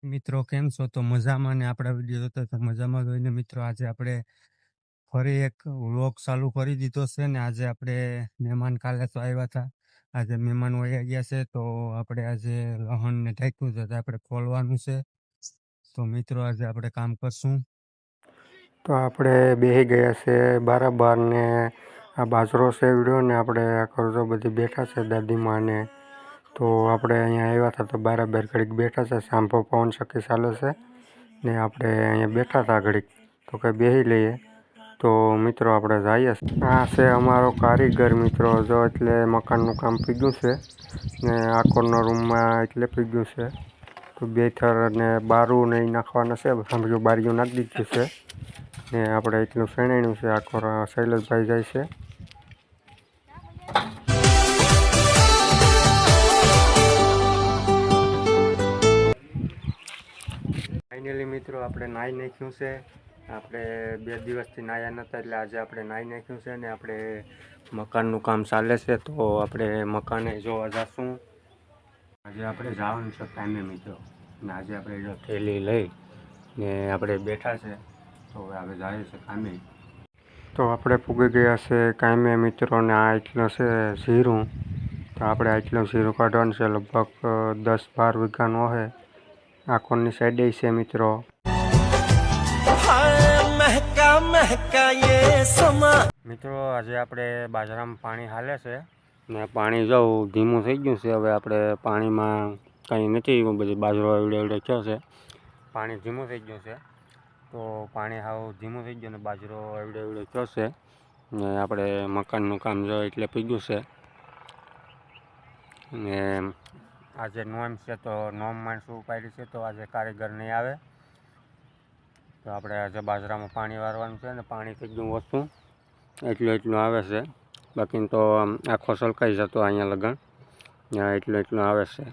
મિત્રો કેમ છો? તો મજામાં ને આપણા વિડીયો જોતા તો મજામાં જ હોય ને મિત્રો. આજે આપણે ફરી એક વ્લોગ ચાલુ કરી દીધો છે ને આજે આપણે મહેમાન કાલે તો આવ્યા હતા, આજે મહેમાન વયા ગયા છે તો આપણે આજે લહણ ને ઢાંક્યું છે તો આપણે ખોલવાનું છે. તો મિત્રો આજે આપણે કામ કરશું. તો આપણે બેસી ગયા છે બરાબર ને આ બાજરો છે વિડીયો ને આપણે કરજો બધી બેઠા છે દાદીમાં ને. તો આપણે અહીંયા આવ્યા હતા તો બરાબર ઘડીક બેઠા છે, સાંભો પવન શક્કી ચાલે છે ને આપણે અહીંયા બેઠા હતા ઘડીક તો કંઈ બેસી લઈએ. તો મિત્રો આપણે જઈએ. આ છે અમારો કારીગર મિત્રો, જો એટલે મકાનનું કામ પીગ્યું છે ને આ કોર્નર રૂમમાં એટલે પીગ્યું છે. તો બે થર ને બારું ને એ નાખવાના છે, સાંભળ્યું બારીઓ નાખી દીધી છે ને આપણે એટલું શેણાણ્યું છે. આખો શૈલેષભાઈ જાય છે. ફાઇનલી મિત્રો આપણે નાહી નાખ્યું છે. આપણે 2 દિવસથી નાહ્યા નહોતા એટલે આજે આપણે નાહી નાખ્યું છે ને આપણે મકાનનું કામ ચાલે છે તો આપણે મકાને જોવા જઈશું. આજે આપણે જવાનું છે કામે મિત્રો ને આજે આપણે જો થેલી લઈ ને આપણે બેઠા છે તો હવે જાય છે કામે. તો આપણે પૂગી ગયા છે કામે મિત્રો ને આ એટલું છે જીરું. તો આપણે આટલું જીરું કાઢવાનું છે, લગભગ 10-12 વીઘાનું હશે. આખોની સાઈડે છે મિત્રો. મિત્રો આજે આપણે બાજરામાં પાણી હાલે છે ને પાણી જવું ધીમું થઈ ગયું છે. હવે આપણે પાણીમાં કંઈ નથી, બધી બાજરો એવડે થયો છે, પાણી ધીમું થઈ ગયું છે. તો પાણી હાવ ધીમું થઈ ગયું ને બાજરો એવડે થયો છે ને આપણે મકાનનું કામ જો એટલે પીગ્યું છે ને આજે નોમ છે તો નોમ માણસું ઉપાડી છે તો આજે કારીગર નહીં આવે. તો આપણે આજે બાજરામાં પાણી વારવાનું છે ને પાણી થઈ ગયું ઓછું, એટલું આવે છે. બાકી તો આખો સલકાઈ જતો અહીંયા લગન એટલું આવે છે.